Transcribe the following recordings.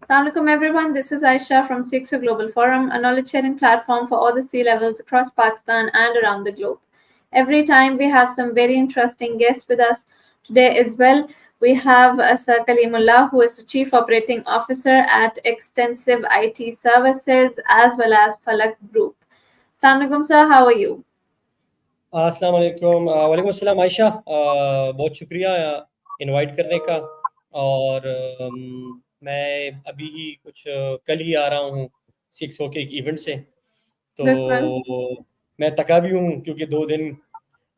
Assalamu alaikum everyone, this is Ayesha from CxO Global Forum, a knowledge sharing platform for all the C-levels across Pakistan and around the globe. Every time we have some very interesting guests with us. Today as well, we have Engr.Kaleemullah, who is the Chief Operating Officer at Extensive IT Services as well as Falak Group. Assalamu alaikum sir, how are you? अस्सलाम वालेकुम वालेकुम अस्सलाम आयशा बहुत शुक्रिया invite करने का और मैं अभी ही कल ही आ रहा हूँ CxO के एक इवेंट से तो बिल्कुल मैं थका भी हूँ क्योंकि 2 दिन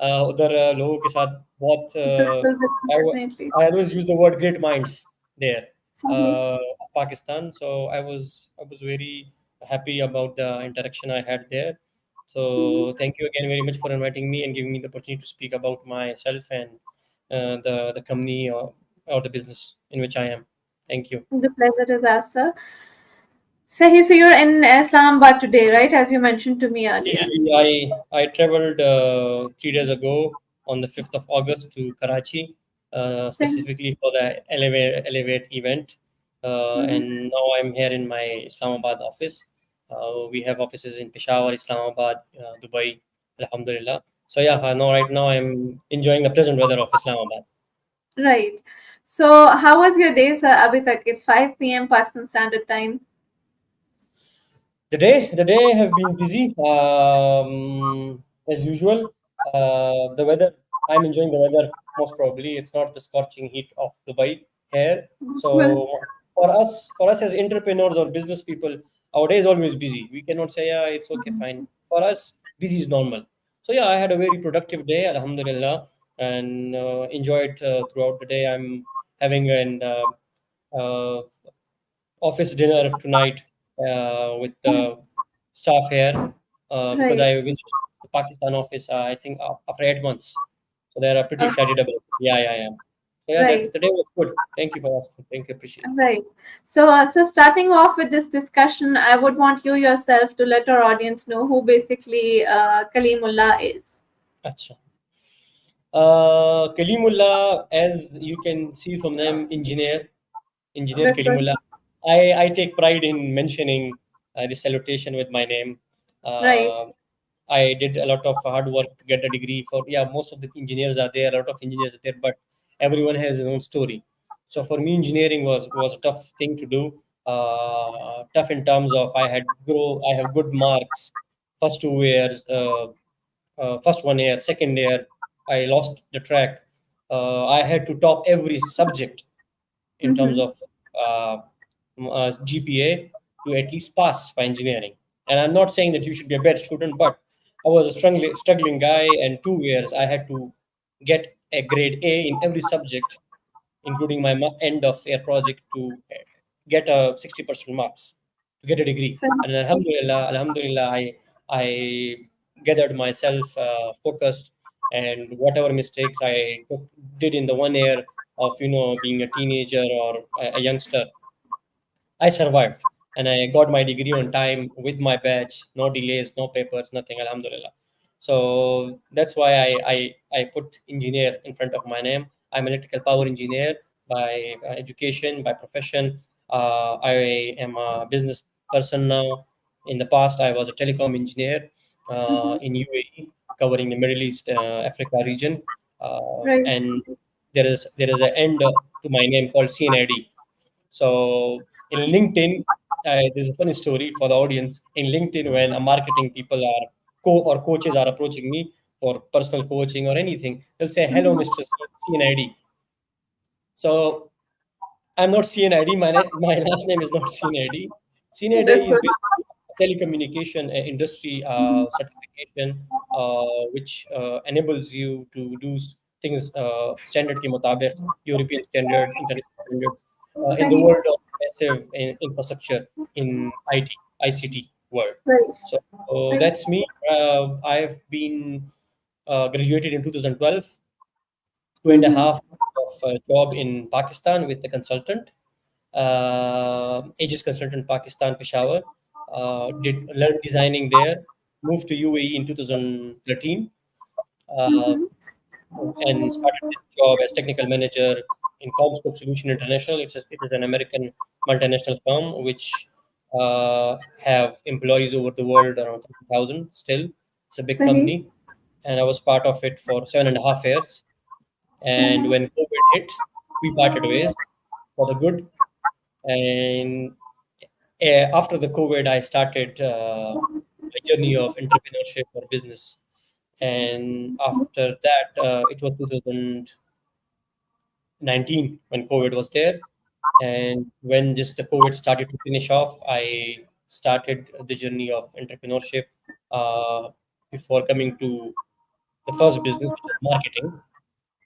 उधर लोगों के साथ बहुत बिल्कुल definitely. I always use the word great minds there Sahih. Pakistan, so I was very happy about the interaction I had there. So thank you again very much for inviting me and giving me the opportunity to speak about myself and the company or the business in which I am. Thank you. The pleasure is ours, sir. So you're in Islamabad today, right? As you mentioned to me earlier. I traveled 3 days ago on the 5th of August to Karachi, specifically for the Elevate event. And now I'm here in my Islamabad office. We have offices in Peshawar, Islamabad, Dubai, Alhamdulillah. So yeah, no, right now I'm enjoying the pleasant weather of Islamabad. Right. So how was your day, sir? Abhi tak it's 5 p.m. Pakistan Standard Time. The day have been busy as usual. The weather, I'm enjoying the weather most probably. It's not the scorching heat of Dubai here. So Well, for us as entrepreneurs or business people, our day is always busy. We cannot say, yeah, it's okay, fine. For us, busy is normal. So yeah, I had a very productive day, Alhamdulillah, and enjoyed throughout the day. I'm having an uh, office dinner tonight with the staff here because right. I visited the Pakistan office, I think, after 8 months. So they are pretty Uh, excited about it. Yeah, yeah, yeah. So yeah, that's right. the day was good. Thank you for asking. Thank you, appreciate it. Right. So starting off with this discussion, I would want you yourself to let our audience know who basically Kaleemullah is. Acha. Kaleemullah, as you can see from them, engineer That's right. Kaleemullah. I take pride in mentioning the salutation with my name. Right. Uh, I did a lot of hard work to get a degree for, yeah, most of the engineers are there, a lot of engineers are there, but everyone has his own story. So for me, engineering was a tough thing to do. Tough in terms of I have good marks first 2 years, first 1 year, second year, I lost the track. I had to top every subject in terms Mm-hmm. of uh, GPA to at least pass for engineering. And I'm not saying that you should be a bad student, but I was a struggling guy, and 2 years I had to get a grade A in every subject, including my end of year project to get a 60% marks to get a degree. So, And Alhamdulillah, I gathered myself focused, and whatever mistakes did in the 1 year of being a teenager or a youngster, I survived and I got my degree on time with my badge, no delays, no papers, nothing. Alhamdulillah. So that's why I put engineer in front of my name. I'm electrical power engineer by education, by profession. I am a business person now. In the past, I was a telecom engineer mhm. in UAE, covering the Middle East, Africa region. Right. And there is an end to my name called CNID. So in LinkedIn, there's a funny story for the audience. In LinkedIn, when a marketing people are or coaches are approaching me for personal coaching or anything, they'll say, "Hello, Mr. CNID." So I'm not CNID. My last name is not CNID. CNID That's is good. basically a telecommunication industry certification, which enables you to do things standard ke mutabik, European standard, international standards, in the Sahih. world of massive infrastructure in ICT world. Right. So Right. that's me. I've been graduated in 2012, two and a Mm-hmm. half of a job in Pakistan with the consultant, Aegis consultant, Pakistan, Peshawar. Did learn designing there. Moved to UAE in 2013 uh, Mm-hmm. and started this job as technical manager in CommScope Solution International. It is an American multinational firm which have employees over the world around 30,000 still. It's a big Sahi. company, and I was part of it for 7.5 years. And Mhm. when COVID hit, we parted ways for the good. And after the COVID, I started a journey of entrepreneurship or business. And after that, it was 2019 when COVID was there. And when just the COVID started to finish off, I started the journey of entrepreneurship before coming to the first business, which is marketing.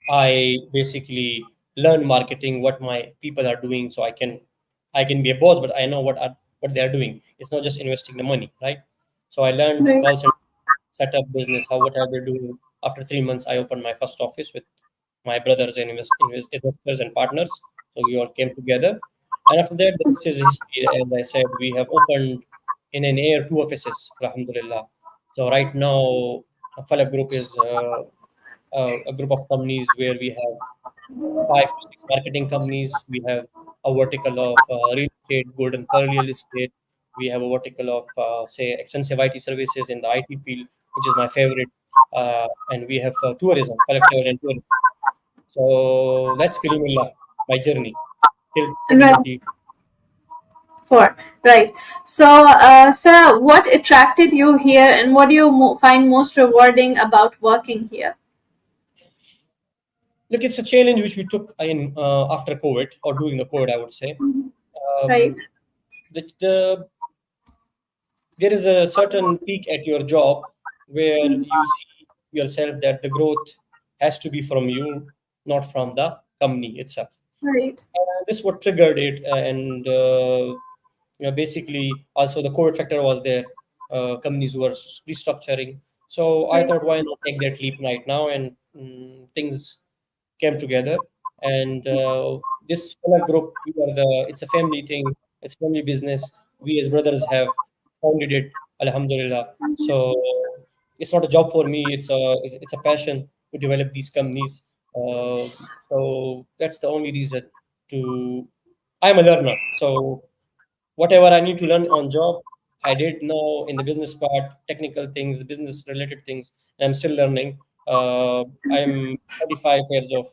I basically learn marketing, what my people are doing, so I can be a boss, but I know what they are doing. It's not just investing the money, right? So I learned Right. call center, set up business, what are they doing. After 3 months, I opened my first office with my brothers and investors and partners. So we all came together, and after that, this is history. As I said, we have opened in an year 2 offices, alhamdulillah. So right now, Falak Group is a group of companies where we have 5 to 6 marketing companies. We have a vertical of real estate, gold and pearl real estate. We have a vertical of, say, extensive IT services in the IT field, which is my favorite. And we have tourism, collective and tourism. So that's Kalimullah, my journey till Right. 2020. Four. Right. So, sir, what attracted you here, and what do you find most rewarding about working here? Look, it's a challenge which we took in after COVID or during the COVID, I would say. Right. Um, the there is a certain peak at your job where you see yourself that the growth has to be from you, not from the company itself. Right. This what triggered it, and basically also the COVID factor was there. Companies were restructuring, so I Right. thought, why not take that leap right now, and things came together. And this Falak group, it's a family thing, it's family business. We as brothers have founded it, alhamdulillah. So it's not a job for me, it's a passion to develop these companies. So that's the only reason to I'm a learner. So whatever I need to learn on job, I did know in the business part, technical things, business related things, and I'm still learning. I'm 35 years of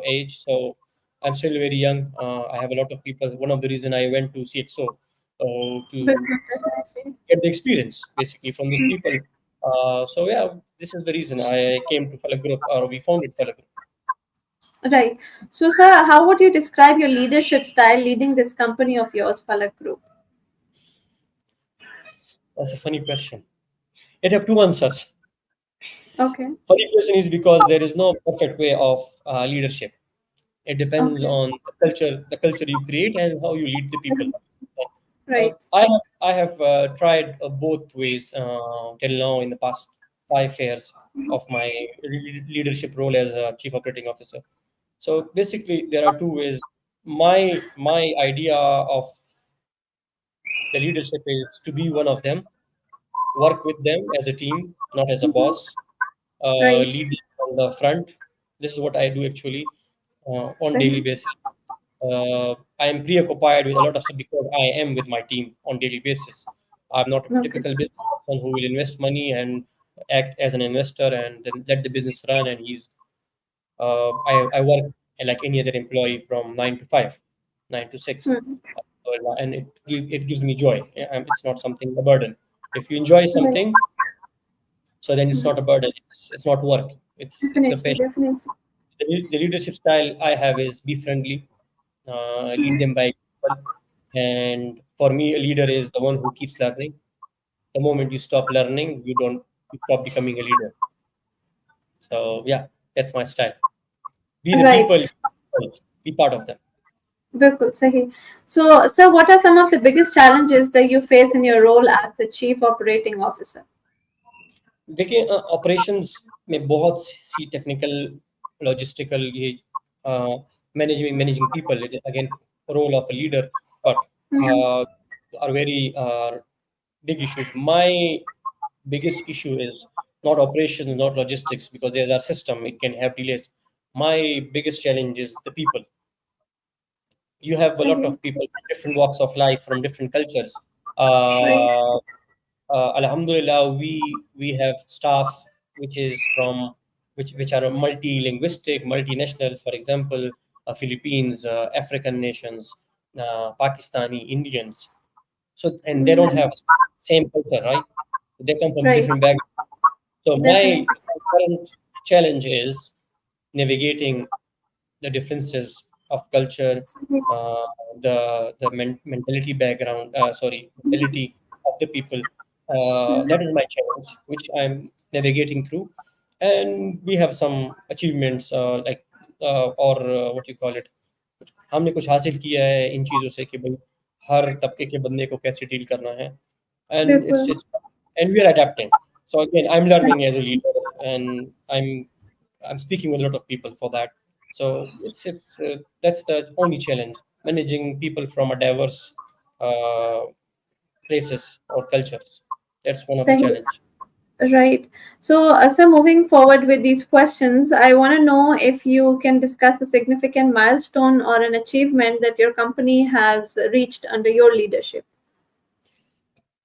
age, so I'm still very young. I have a lot of people. One of the reason I went to CxO to Business, definitely. get the experience basically from those people. So yeah, this is the reason I came to Falak Group, or we founded Falak Group. Right. So, sir, how would you describe your leadership style leading this company of yours, Falak Group? That's a funny question. It have two answers. Okay. Funny question is because there is no perfect way of leadership. It depends Okay. on the culture you create, and how you lead the people. Right. I have tried both ways till now in the past 5 years of my leadership role as a chief operating officer. So basically, there are two ways. My idea of the leadership is to be one of them, work with them as a team, not as a boss, Right. lead on the front. This is what I do actually on daily Sahi. basis. I am preoccupied with a lot of stuff because I am with my team on daily basis. I'm not a Okay. typical business person who will invest money and act as an investor and then let the business run. And I work like any other employee from 9 to 5, 9 to 6, Hmm. and it gives me joy. It's not something a burden. If you enjoy Right. something, so then it's not a burden. It's not work. It's the Definitely. passion. Definitely. The leadership style I have is be friendly, lead them by example. And for me, a leader is the one who keeps learning. The moment you stop learning, you stop becoming a leader. So yeah, that's my style. Be the Right. people, be part of them. Bilkul, sahi. So, sir, what are some of the biggest challenges that you face in your role as the chief operating officer? देखिए operations में बहुत सी technical logistical ये managing people again role of a leader but Mhm. are very big issues. My biggest issue is not operations, not logistics, because there's our system, it can have delays. My biggest challenge is the people. You have a lot Sahi. of people from different walks of life, from different cultures. Right. Uh, Alhamdulillah, we have staff which is from which are multi-linguistic, multinational. For example, Philippines, African nations, Pakistani, Indians. So and they don't have Mhm. same culture, right? They come from Right. different backgrounds. So my Definitely. current challenge is navigating the differences of culture, Sahi. uh, the mentality background, mentality of the people. That is my challenge, which I'm navigating through, and we have some achievements or what you call it. हमने कुछ हासिल किया है इन चीज़ों से कि भाई हर तबके के बंदे को कैसे डील करना है and People. it's and we are adapting. So again, I'm learning as a leader, and I'm speaking with a lot of people for that. So it's that's the only challenge, managing people from a diverse uh, places or cultures. That's one of the Sahi. challenge. Right. So, sir, moving forward with these questions, I want to know if you can discuss a significant milestone or an achievement that your company has reached under your leadership.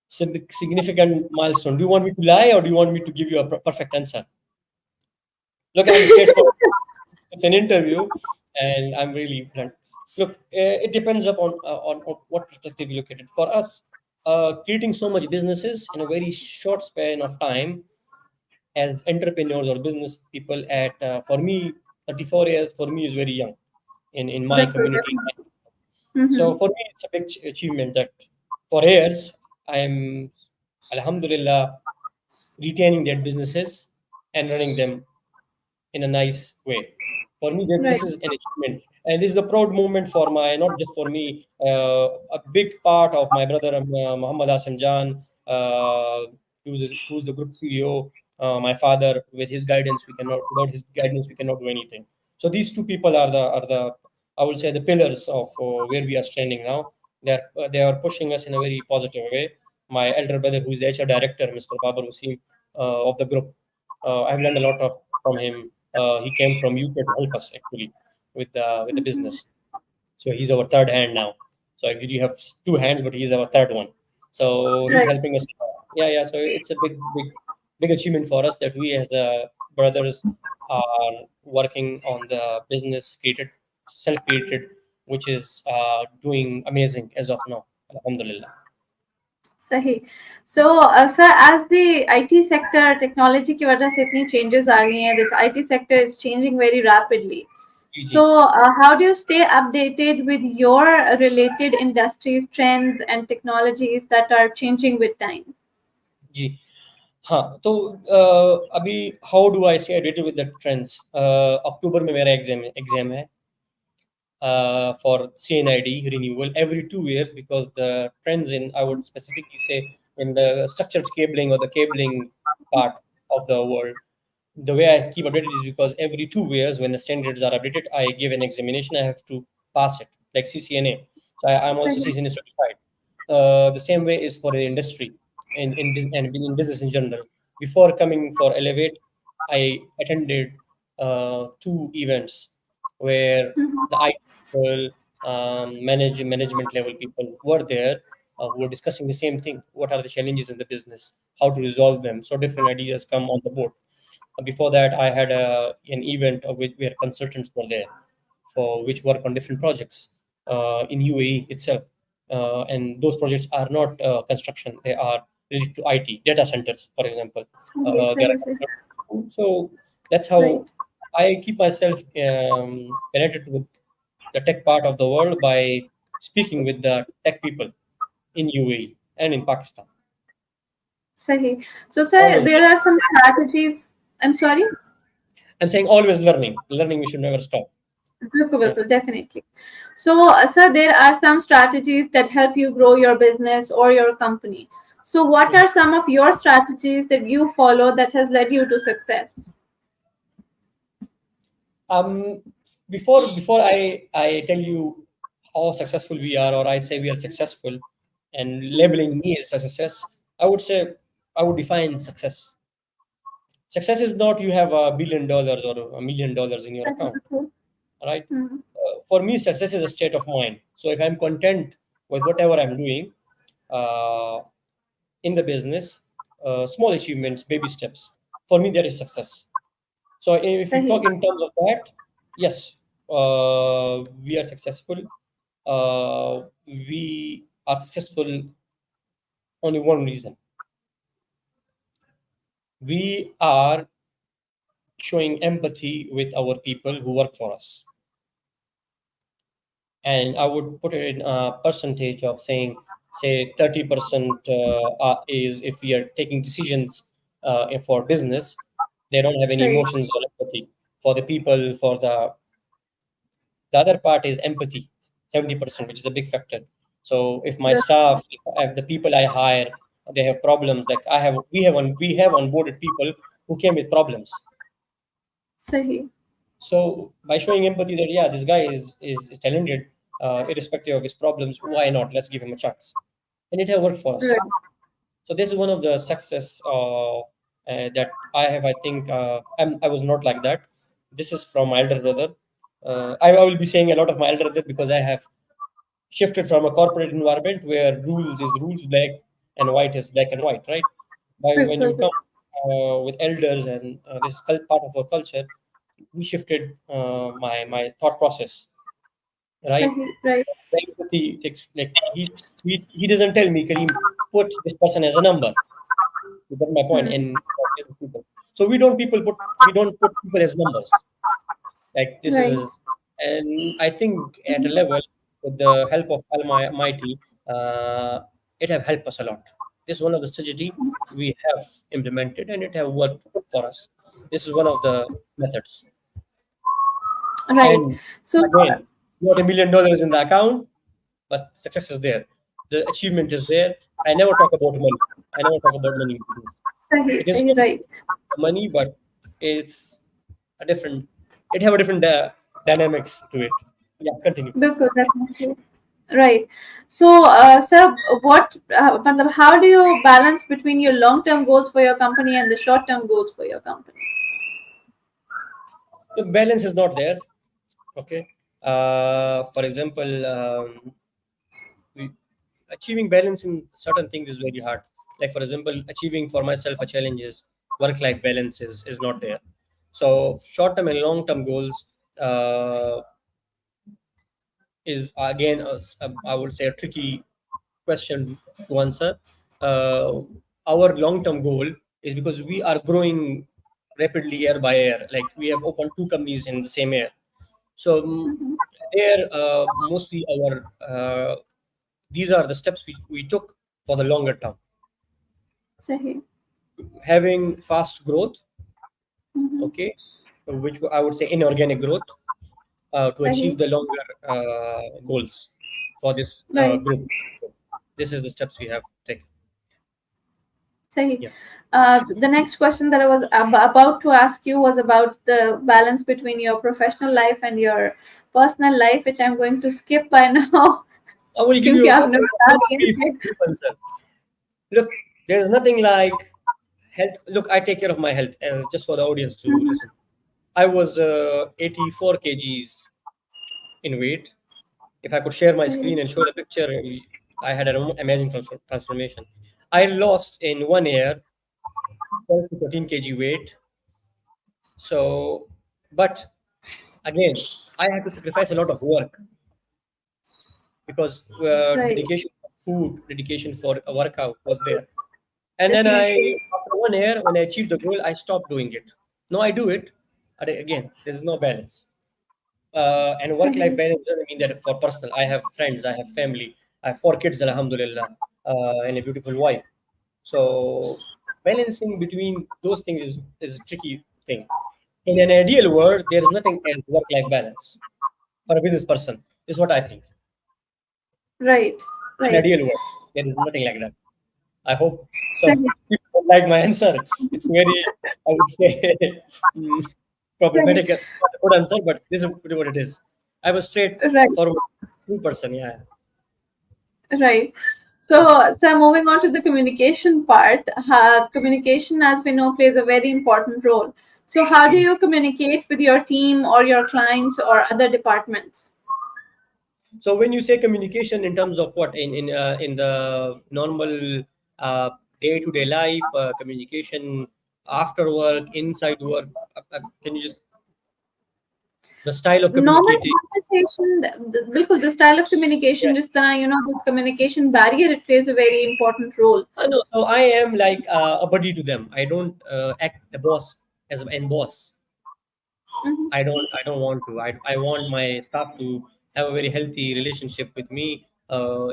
Significant milestone. Do you want me to lie or do you want me to give you a perfect answer? Look, I'm straightforward. It's an interview, and I'm really blunt. Look, it depends upon on what perspective you look at it. For us, creating so much businesses in a very short span of time as entrepreneurs or business people at for me 34 years for me is very young in my Bilkul, community. definitely. So Mm-hmm. for me it's a big achievement that for years I'm alhamdulillah retaining their businesses and running them in a nice way. For me, Right. this is an achievement, and this is a proud moment for my not just for me. A big part of my brother Muhammad Asim Jan, who's the group CEO. My father, with his guidance, we cannot without his guidance we cannot do anything. So these two people are the I would say the pillars of where we are standing now. They are pushing us in a very positive way. My elder brother, who is the HR director, Mr. Babar Wasim, of the group, I've learned a lot of from him. He came from UK to help us actually with the business. So he's our third hand now. So actually you have two hands, but he's our third one. So he's Right. helping us. Yeah, yeah. So it's a big achievement for us that we as brothers are working on the business created, self-created, which is doing amazing as of now. Alhamdulillah. सही. So, sir, as the IT sector technology की वजह से इतनी changes आ गई हैं, the IT sector is changing very rapidly. Ji So, ji how do you stay updated with your related industries, trends, and technologies that are changing with time? जी हाँ तो अभी how do I से updated with the trends अक्टूबर में मेरा exam है for CNID renewal every 2 years because the trends in, I would specifically say, in the structured cabling or the cabling part of the world, the way I keep updated is because every 2 years, when the standards are updated, I give an examination. I have to pass it, like CCNA. So I'm also सही. CCNA certified. The same way is for the industry and in business in general. Before coming for Elevate, I attended two events where the IT people, management level people were there who were discussing the same thing. What are the challenges in the business? How to resolve them? So different ideas come on the board. Before that, I had an event where consultants were there for which work on different projects in UAE itself. And those projects are not construction; they are related to IT, data centers, for example. सही, There सही, सही. are, so that's Right. how I keep myself connected with the tech part of the world by speaking with the tech people in UAE and in Pakistan. Sahi. So, sir, Always, there are some strategies. I'm sorry. I'm saying always learning. Learning, we should never stop. बिल्कुल, Yeah. बिल्कुल, definitely. So, sir, there are some strategies that help you grow your business or your company. So, what Mhm. are some of your strategies that you follow that has led you to success? Um, before I tell you how successful we are, or I say we are successful, and labeling me as a success, I would say I would define success. Success is not you have $1 billion or $1 million in your account, right? for me, success is a state of mind. So if I'm content with whatever I'm doing uh, in the business, small achievements, baby steps, for me that is success. So if you Sahi. talk in terms of that, yes, we are successful. We are successful only one reason. We are showing empathy with our people who work for us. And I would put it in a percentage of saying, say 30% is if we are taking decisions for business, they don't have any Right. emotions or empathy for the people. For the other part is empathy, 70%, which is a big factor. So if my That's staff, if the people I hire, they have problems, like we have onboarded people who came with problems. Sahi. So by showing empathy that yeah, this guy is talented, irrespective of his problems, why not? Let's give him a chance, and it has worked for Right. us. So this is one of the success that I have. I think I was not like that. This is from my elder brother. I will be saying a lot of my elder brother because I have shifted from a corporate environment where rules is rules, black and white is black and white, right? But when you Bilkul. come with elders and this is part of our culture, we shifted my thought process, right? Sahi. Right. Like he takes like he doesn't tell me, Kareem, put this person as a number. You get my point. Hmm. And people. So we don't put people as numbers. Like this Right. is, and I think at a level with the help of Almighty, it have helped us a lot. This is one of the strategy we have implemented, and it have worked for us. This is one of the methods. Right. And So, again, not $1 million in the account, but success is there. The achievement is there. I never talk about money. I never talk about money in business. sahi, It is sahi, right. money, but it's a different. It have a different dynamics to it. Yeah, continue, please. Bilkul, definitely. Right. So, sir, matlab, how do you balance between your long-term goals for your company and the short-term goals for your company? The balance is not there. Okay. For example, we, achieving balance in certain things is very hard. Like for example, achieving for myself a challenge is work-life balance is not there. So short-term and long-term goals is again I would say a tricky question to answer. Uh, our long-term goal is because we are growing rapidly year by year. Like we have opened two companies in the same year. So Mm-hmm. there, mostly these are the steps we took for the longer term. Sahi. Having fast growth, Mm-hmm. okay, which I would say inorganic growth to achieve Sahi. the longer goals for this Right. group. This is the steps we have taken. Sahi. Yeah. The next question that I was about to ask you was about the balance between your professional life and your personal life, which I'm going to skip by now. I will give क्योंकि you a आपने बता दिया brief मुझे. brief answer. Look, there's nothing like health. Look, I take care of my health, just for the audience to Mhm. listen. I was 84 kgs in weight. If I could share my Sahi. screen and show the picture, I had an amazing transformation. I lost in 1 year 12 to 13 kg weight. So, but again, I had to sacrifice a lot of work because Right. dedication for food, dedication for a workout was there. And then Definitely. after 1 year, when I achieved the goal, I stopped doing it. No, I do it. But again, there's no balance. And work-life Sahi. balance doesn't mean that for personal. I have friends, I have family, I have 4 kids, alhamdulillah, and a beautiful wife. So balancing between those things is a tricky thing. In an ideal world, there is nothing as work-life balance for a business person. Is what I think. Right. In an Right. ideal world, there is nothing like that. I hope some Sahi. people don't like my answer. It's very, I would say, mm, Right. problematic. Not a good answer, but this is what it is. I was straight Right. forward, true person. Yeah. Right. So moving on to the communication part, communication, as we know, plays a very important role. So, how do Mhm. you communicate with your team or your clients or other departments? So when you say communication in terms of what in the normal uh, day-to-day life, communication after work, inside work, can you just the style of Normal communicating? conversation, बिल्कुल, the style of Yeah, communication, जिस तरह, this communication barrier, it plays a very important role. I know. So I am like a buddy to them. I don't act the boss as an boss. Mhm. I don't want to. I want my staff to have a very healthy relationship with me.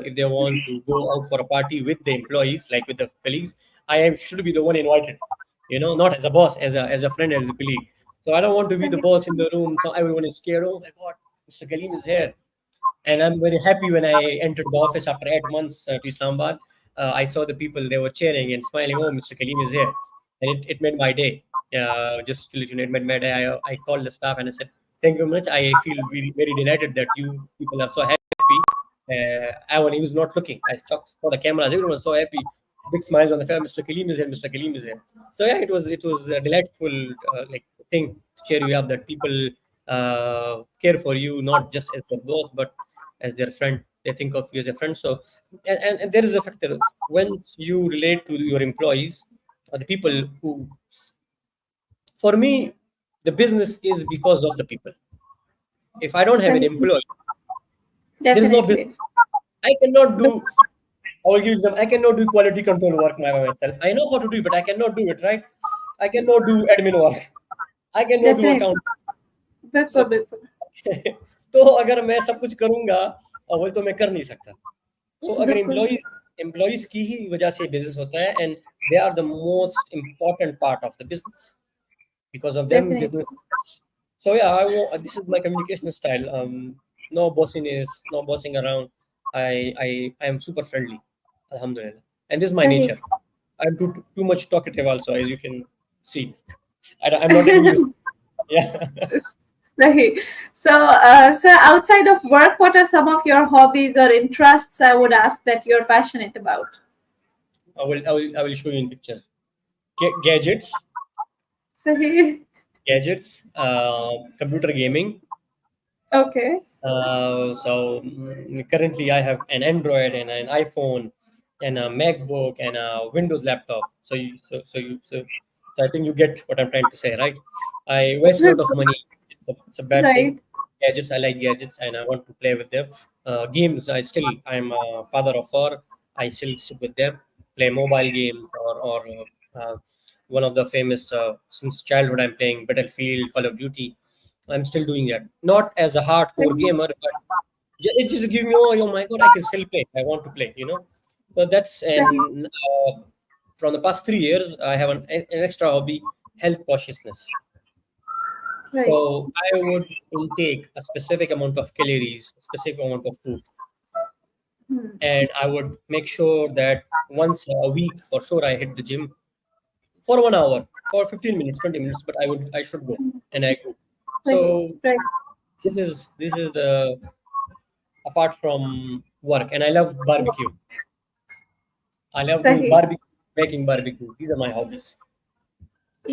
If they want to go out for a party with the employees, like with the colleagues, should be the one invited. Not as a boss, as a friend, as a colleague. So I don't want to be the सही. boss in the room. So everyone is scared. Oh my God, Mr. Kaleem is here. And I'm very happy when I entered the office after 8 months to Islamabad. I saw the people, they were cheering and smiling. Oh, Mr. Kaleem is here. And it made my day. Just to let you know, it made my day. I called the staff and I said, thank you very much. I feel very, very delighted that you people are so happy. When he was not looking, I saw the cameras. Everyone was so happy. Big smiles on the face. Mr. Kaleem is here. Mr. Kaleem is here. So yeah, it was a delightful like thing to cheer you up that people care for you not just as their boss but as their friend. They think of you as a friend. So and there is a factor once you relate to your employees or the people who, for me, the business is because of the people. If I don't have an सही. employee, there is no business. Definitely. I cannot do. But I will give them. I cannot do quality control work by myself. I know how to do it, but I cannot do it, right. I cannot do admin work. I cannot do definitely. account. बिल्कुल, So बिल्कुल. तो अगर मैं सब कुछ करूंगा और वो तो मैं कर नहीं सकता. तो अगर बिल्कुल. एम्प्लॉइज की ही वजह से बिजनेस होता है and they are the most important part of the business because of them Definitely. business. So yeah, this is my communication style. No bossiness, no bossing around. I am super friendly, alhamdulillah, and this is my सही. nature. I'm too much talkative also, as you can see. I'm not taking this. Yeah. सही. So, outside of work, what are some of your hobbies or interests, I would ask, that you're passionate about? I will show you in pictures. Gadgets, सही. computer gaming. Okay. Currently I have an Android and an iPhone and a MacBook and a Windows laptop. So I think you get what I'm trying to say, right? I waste a lot of money. It's a bad thing. Right. Gadgets, I like gadgets and I want to play with them. Games, I'm a father of four. I still sit with them, play mobile games or one of the famous since childhood I'm playing Battlefield, Call of Duty. I'm still doing that. Not as a hardcore सही. gamer, but it just gives me, oh my God, I can still play. I want to play. So that's सही. and from the past 3 years, I have an extra hobby, health consciousness. Right. So I would intake a specific amount of calories, a specific amount of food, Hmm. and I would make sure that once a week, for sure, I hit the gym for 1 hour, for 15 minutes, 20 minutes, but I should go, and I go. सही. So Right. this is the apart from work, and I love barbecue. I love doing सही. barbecue, making barbecue. These are my hobbies.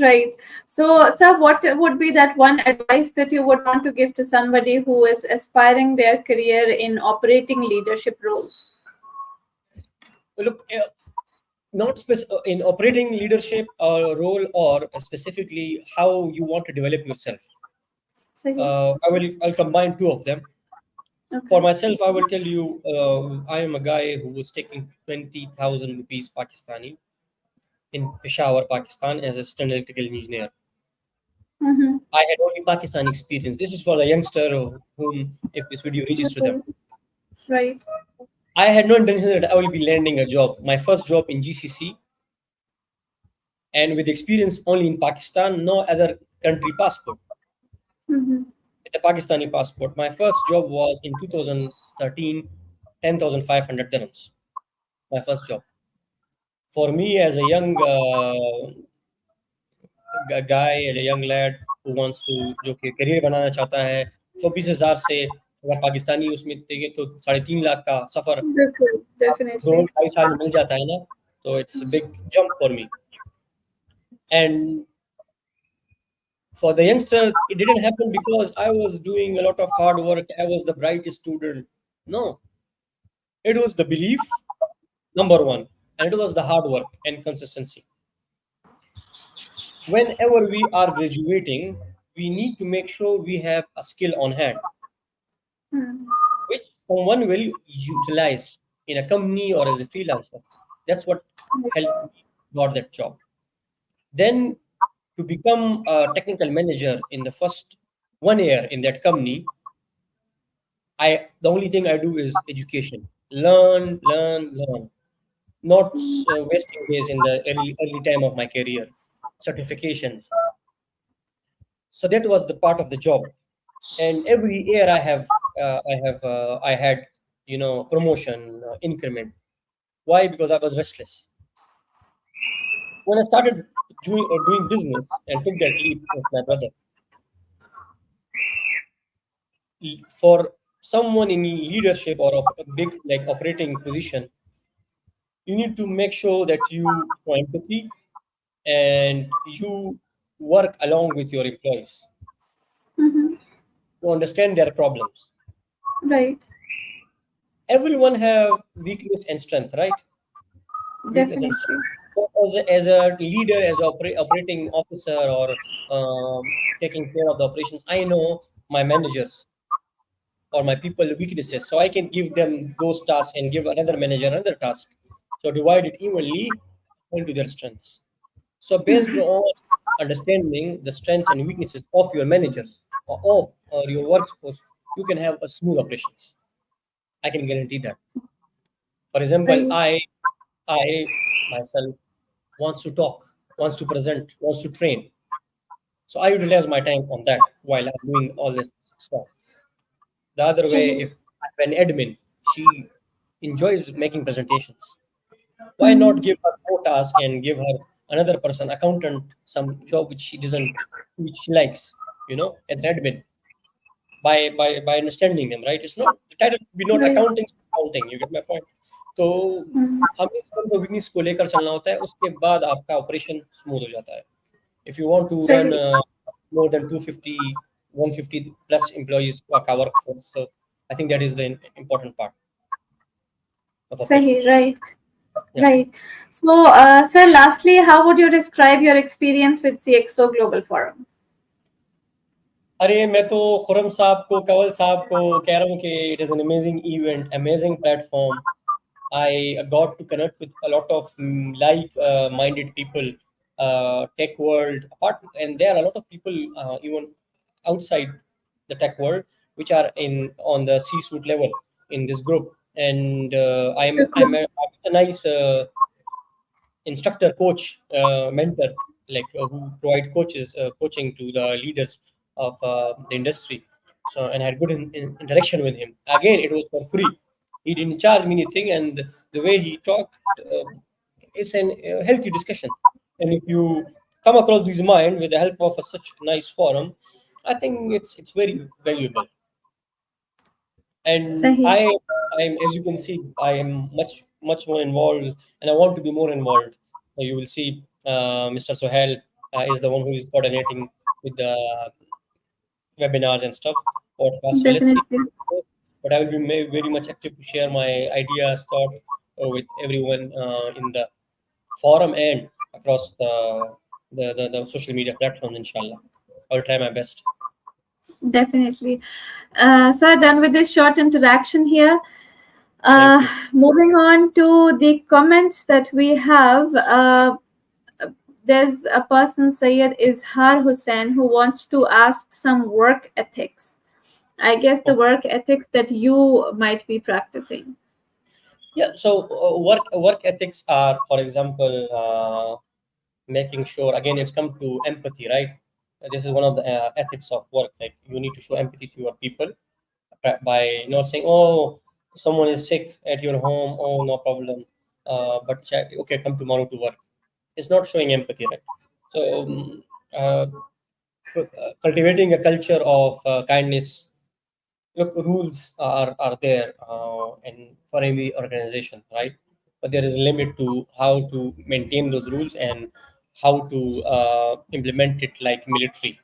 Right. So, sir, what would be that one advice that you would want to give to somebody who is aspiring their career in operating leadership roles? Look, not in operating leadership role or specifically how you want to develop yourself. सही. I'll combine two of them. For Okay. myself, I will tell you, I am a guy who was taking 20,000 rupees Pakistani in Peshawar, Pakistan, as a assistant electrical engineer. Mm-hmm. I had only Pakistan experience. This is for the youngster whom, if this video reaches to them. Okay. Right. I had no intention that I will be landing a job. My first job in GCC, and with experience only in Pakistan, no other country passport. Mm-hmm. With a Pakistani passport, my first job was in 2013, 10,500 dirhams. My first job. For me, as a young guy, a young lad who wants to, जो कि career बनाना चाहता है, 24,000 से अगर पाकिस्तानी उसमें देंगे तो 3.5 लाख का सफर Definitely. आपको दो Definitely. ढाई साल में मिल जाता है ना. तो it's a big jump for me. And for the youngster, it didn't happen because I was doing a lot of hard work. I was the brightest student. No, it was the belief, number one, and it was the hard work and consistency. Whenever we are graduating, we need to make sure we have a skill on hand, Hmm. which someone will utilize in a company or as a freelancer. That's what helped me got that job. Then to become a technical manager in the first 1 year in that company, I the only thing I do is education. Learn, learn, learn. Not wasting days in the early time of my career. Certifications. So that was the part of the job. And every year I had promotion, increment. Why? Because I was restless. When I started doing business and took that leap with my brother, for someone in leadership or a big like operating position, you need to make sure that you show empathy and you work along with your employees Hmm. to understand their problems. Right. Everyone have weakness and strength, right? Weakness and strength. Definitely. So as a leader, as an operating officer, or taking care of the operations, I know my managers or my people weaknesses, so I can give them those tasks and give another manager another task. So divide it evenly into their strengths. So based on understanding the strengths and weaknesses of your managers or your workforce, you can have a smooth operations. I can guarantee that. For example, Right. I myself wants to talk, wants to present, wants to train. So I utilize my time on that while I'm doing all this stuff. The other way, Sahi. if I have an admin, she enjoys making presentations. Why not Hmm. give her more task and give her another person, accountant, some job which she doesn't, which she likes, as an admin, by understanding them, right? It's not the title should be not Right. accounting, accounting. You get my point? तो Hmm. हमें इसको business को लेकर चलना होता है उसके बाद आपका ऑपरेशन स्मूथ हो जाता है if you want to run Sahi. more than 250 150 plus employees का workforce, so I think that is the important part of Sahi. operations. Right. Yeah. Right. So, sir, lastly, how would you describe your experience with CxO Global Forum? अरे मैं तो खुरम साहब को कंवल साहब को कह रहा हूँ कि it is an amazing event, amazing platform. I got to connect with a lot of like-minded people, tech world apart, and there are a lot of people even outside the tech world which are in on the C-suite level in this group. And I'm a nice instructor, coach, mentor, like who provide coaching to the leaders of the industry. So, and I had good interaction with him. Again, it was for free. He didn't charge me anything, and the way he talked, it's an healthy discussion. And if you come across his mind with the help of such a nice forum, I think it's very valuable. And Sahi. I'm, as you can see, I am much more involved, and I want to be more involved. You will see Mr. Sohail is the one who is coordinating with the webinars and stuff, podcast. So let's see, Definitely. but I will be very much active to share my ideas, thought with everyone in the forum and across the social media platforms, inshallah. I'll try my best. Definitely. Sir, done with this short interaction here. Thank you. Moving on to the comments that we have. There's a person, Sayed Izhar Hussain, who wants to ask some work ethics. I guess the Okay. work ethics that you might be practicing. Yeah, so work ethics are, for example, making sure, again it's come to empathy, right? This is one of the ethics of work. Like you need to show empathy to your people by saying, oh, someone is sick at your home, oh no problem, but okay, come tomorrow to work. It's not showing empathy, right? So cultivating a culture of kindness. Look, rules are there and for every organization, right? But there is a limit to how to maintain those rules and how to implement it, like military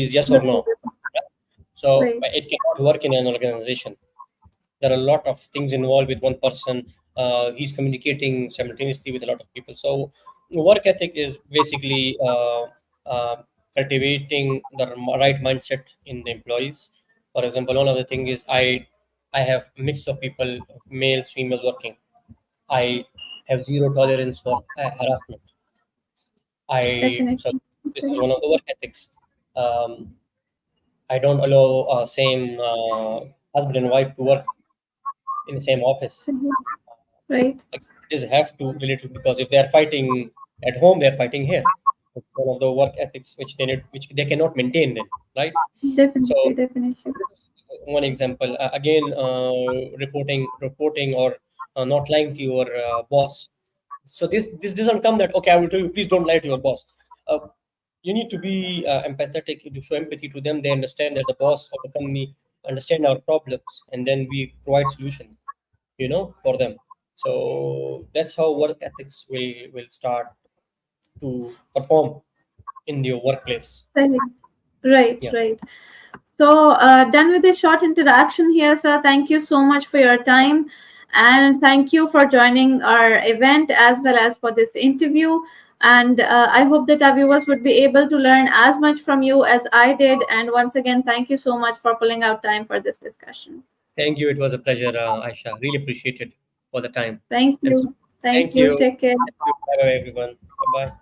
is yes or no. Definitely. So Right. it cannot work in an organization. There are a lot of things involved with one person. He's communicating simultaneously with a lot of people. So work ethic is basically cultivating the right mindset in the employees. For example, one of the thing is I have a mix of people, males, females working. I have zero tolerance for harassment. So Definitely. this is one of the work ethics. Um, I don't allow same husband and wife to work in the same office. Right. Like, it is have to relate to, because if they are fighting at home, they are fighting here. It's one of the work ethics which they need, which they cannot maintain then, right? So Definitely. Definitely. this is one example. Again, reporting or not lying to your boss. So this doesn't come that, okay, I will tell you, please don't lie to your boss. Uh, you need to be empathetic, to show empathy to them. They understand that the boss of the company understand our problems, and then we provide solutions, for them. So that's how work ethics will start to perform in your workplace. Right. Right. Yeah. Right. So, done with this short introduction here, sir. Thank you so much for your time. And thank you for joining our event as well as for this interview. And I hope that our viewers would be able to learn as much from you as I did. And once again, thank you so much for pulling out time for this discussion. Thank you. It was a pleasure, Aisha. Really appreciate it for the time. Thank And so, you. Thank thank you. you. Take care. Thank you. Bye bye, everyone. Bye bye.